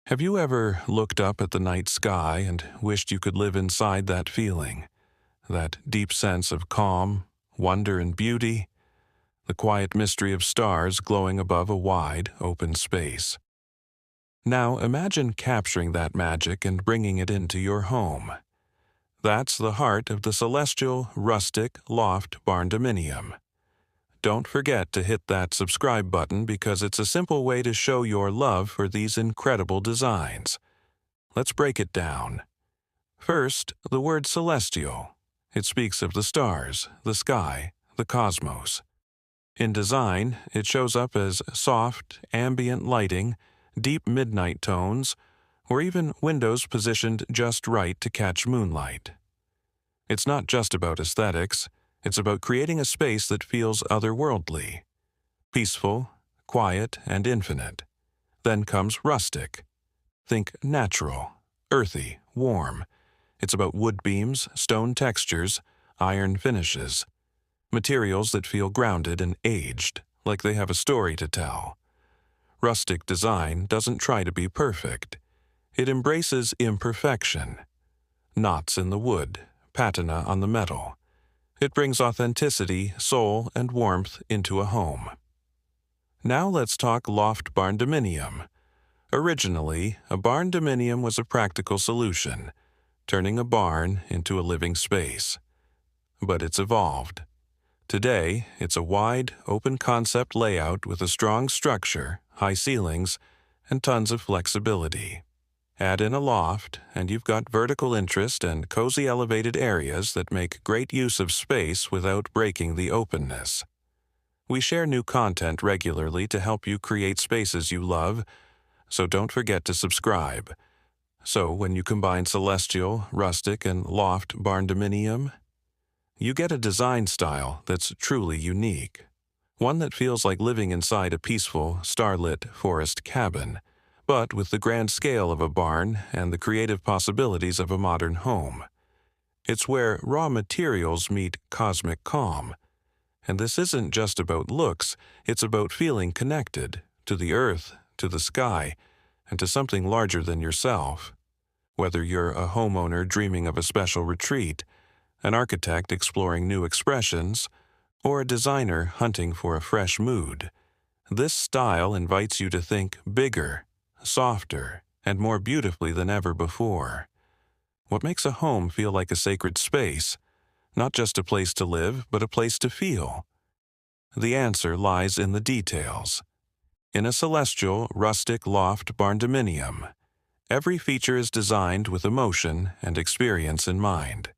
Have you ever looked up at the night sky and wished you could live inside that feeling? That deep sense of calm, wonder, and beauty? The quiet mystery of stars glowing above a wide, open space. Now imagine capturing that magic and bringing it into your home. That's the heart of the celestial Rustic Loft Barndominium. Don't forget to hit that subscribe button because it's a simple way to show your love for these incredible designs. Let's break it down. First, the word celestial. It speaks of the stars, the sky, the cosmos. In design, it shows up as soft, ambient lighting, deep midnight tones, or even windows positioned just right to catch moonlight. It's not just about aesthetics. It's about creating a space that feels otherworldly, peaceful, quiet, and infinite. Then comes rustic. Think natural, earthy, warm. It's about wood beams, stone textures, iron finishes, materials that feel grounded and aged, like they have a story to tell. Rustic design doesn't try to be perfect. It embraces imperfection. Knots in the wood, patina on the metal. It brings authenticity, soul, and warmth into a home. Now let's talk loft barndominium. Originally, a barndominium was a practical solution, turning a barn into a living space. But it's evolved. Today, it's a wide, open-concept layout with a strong structure, high ceilings, and tons of flexibility. Add in a loft, and you've got vertical interest and cozy elevated areas that make great use of space without breaking the openness. We share new content regularly to help you create spaces you love, so don't forget to subscribe. So when you combine celestial, rustic, and loft barndominium, you get a design style that's truly unique. One that feels like living inside a peaceful, starlit forest cabin, but with the grand scale of a barn and the creative possibilities of a modern home. It's where raw materials meet cosmic calm. And this isn't just about looks, it's about feeling connected to the earth, to the sky, and to something larger than yourself. Whether you're a homeowner dreaming of a special retreat, an architect exploring new expressions, or a designer hunting for a fresh mood, this style invites you to think bigger, softer, and more beautifully than ever before. What makes a home feel like a sacred space? Not just a place to live, but a place to feel. The answer lies in the details. In a celestial, rustic loft barndominium, every feature is designed with emotion and experience in mind.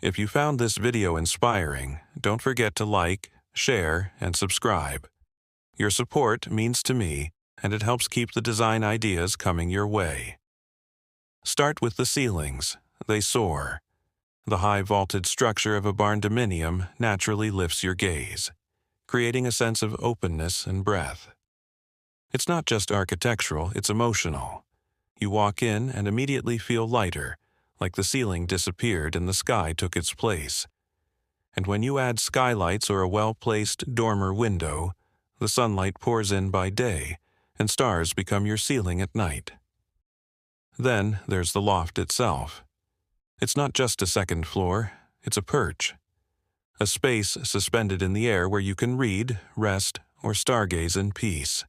If you found this video inspiring, don't forget to like, share, and subscribe. Your support means to me, and it helps keep the design ideas coming your way. Start with the ceilings. They soar. The high vaulted structure of a barndominium naturally lifts your gaze, creating a sense of openness and breadth. It's not just architectural, it's emotional. You walk in and immediately feel lighter, like the ceiling disappeared and the sky took its place. And when you add skylights or a well-placed dormer window, the sunlight pours in by day, and stars become your ceiling at night. Then there's the loft itself. It's not just a second floor, it's a perch. A space suspended in the air where you can read, rest, or stargaze in peace.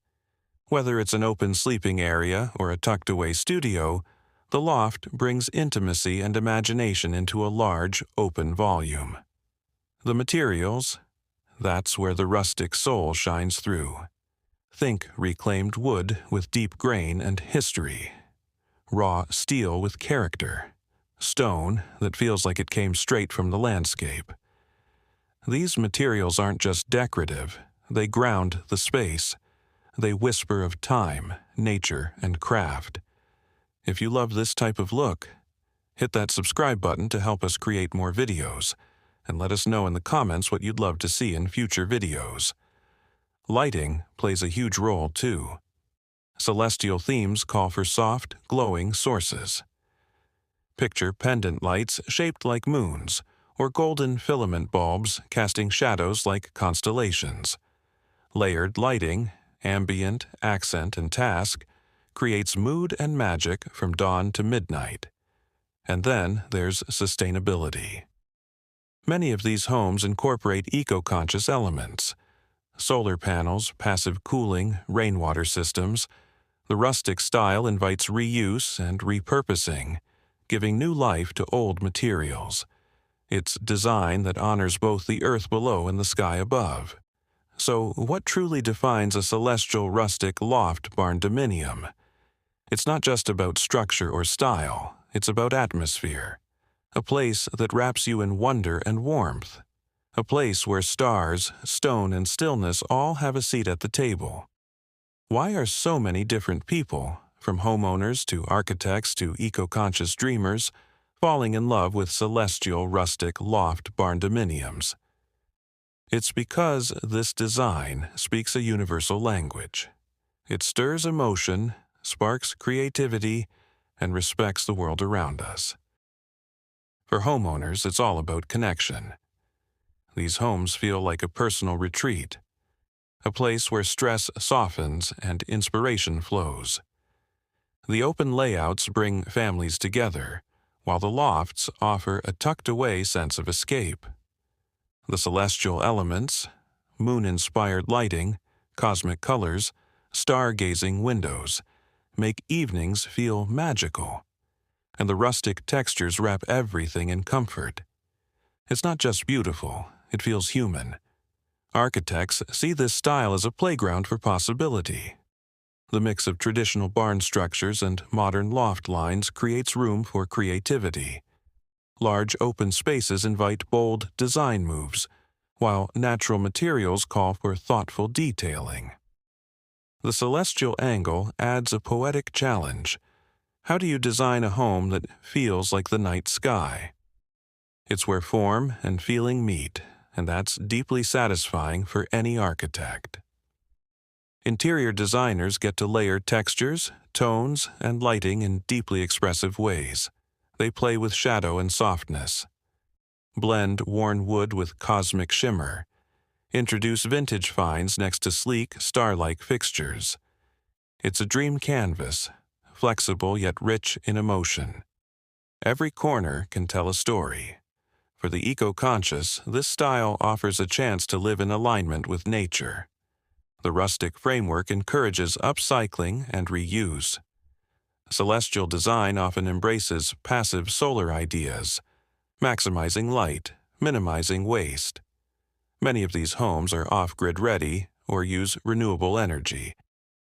Whether it's an open sleeping area or a tucked-away studio, the loft brings intimacy and imagination into a large, open volume. The materials? That's where the rustic soul shines through. Think reclaimed wood with deep grain and history. Raw steel with character. Stone that feels like it came straight from the landscape. These materials aren't just decorative, they ground the space. They whisper of time, nature, and craft. If you love this type of look, hit that subscribe button to help us create more videos, and let us know in the comments what you'd love to see in future videos. Lighting plays a huge role too. Celestial themes call for soft, glowing sources. Picture pendant lights shaped like moons, or golden filament bulbs casting shadows like constellations. Layered lighting, ambient, accent, and task, creates mood and magic from dawn to midnight. And then there's sustainability. Many of these homes incorporate eco-conscious elements: solar panels, passive cooling, rainwater systems. The rustic style invites reuse and repurposing, giving new life to old materials. It's design that honors both the earth below and the sky above. So, what truly defines a celestial rustic loft barndominium? It's not just about structure or style, it's about atmosphere. A place that wraps you in wonder and warmth. A place where stars, stone, and stillness all have a seat at the table. Why are so many different people, from homeowners to architects to eco-conscious dreamers, falling in love with celestial rustic loft barndominiums? It's because this design speaks a universal language. It stirs emotion, sparks creativity, and respects the world around us. For homeowners, it's all about connection. These homes feel like a personal retreat, a place where stress softens and inspiration flows. The open layouts bring families together, while the lofts offer a tucked-away sense of escape. The celestial elements, moon-inspired lighting, cosmic colors, stargazing windows, make evenings feel magical, and the rustic textures wrap everything in comfort. It's not just beautiful, it feels human. Architects see this style as a playground for possibility. The mix of traditional barn structures and modern loft lines creates room for creativity. Large open spaces invite bold design moves, while natural materials call for thoughtful detailing. The celestial angle adds a poetic challenge. How do you design a home that feels like the night sky? It's where form and feeling meet, and that's deeply satisfying for any architect. Interior designers get to layer textures, tones, and lighting in deeply expressive ways. They play with shadow and softness. Blend worn wood with cosmic shimmer. Introduce vintage finds next to sleek, star-like fixtures. It's a dream canvas, flexible yet rich in emotion. Every corner can tell a story. For the eco-conscious, this style offers a chance to live in alignment with nature. The rustic framework encourages upcycling and reuse. Celestial design often embraces passive solar ideas, maximizing light, minimizing waste. Many of these homes are off-grid ready or use renewable energy,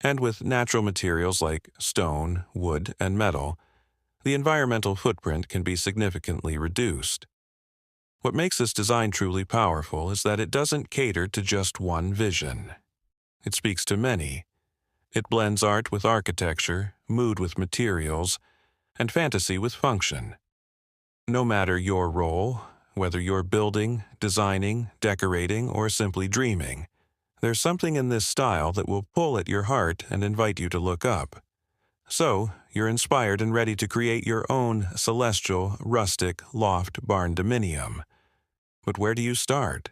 and with natural materials like stone, wood, and metal, the environmental footprint can be significantly reduced. What makes this design truly powerful is that it doesn't cater to just one vision. It speaks to many. It blends art with architecture, mood with materials, and fantasy with function. No matter your role, whether you're building, designing, decorating, or simply dreaming, there's something in this style that will pull at your heart and invite you to look up. So, you're inspired and ready to create your own celestial, rustic loft barndominium. But where do you start?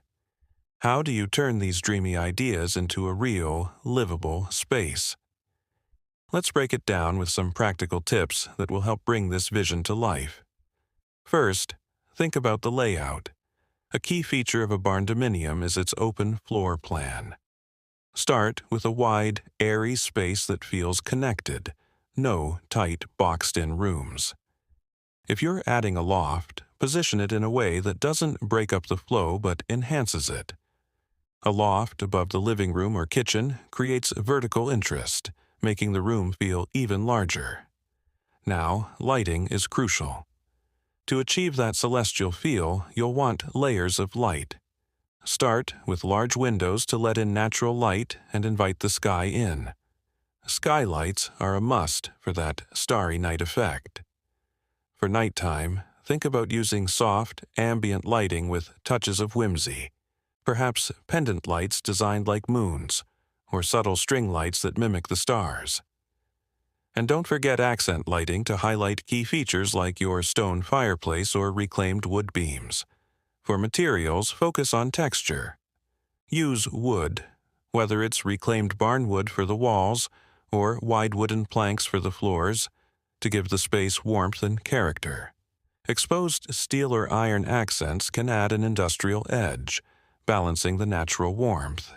How do you turn these dreamy ideas into a real, livable space? Let's break it down with some practical tips that will help bring this vision to life. First, think about the layout. A key feature of a barndominium is its open floor plan. Start with a wide, airy space that feels connected, no tight, boxed-in rooms. If you're adding a loft, position it in a way that doesn't break up the flow but enhances it. A loft above the living room or kitchen creates vertical interest, making the room feel even larger. Now, lighting is crucial. To achieve that celestial feel, you'll want layers of light. Start with large windows to let in natural light and invite the sky in. Skylights are a must for that starry night effect. For nighttime, think about using soft, ambient lighting with touches of whimsy. Perhaps pendant lights designed like moons, or subtle string lights that mimic the stars. And don't forget accent lighting to highlight key features like your stone fireplace or reclaimed wood beams. For materials, focus on texture. Use wood, whether it's reclaimed barn wood for the walls or wide wooden planks for the floors to give the space warmth and character. Exposed steel or iron accents can add an industrial edge, balancing the natural warmth.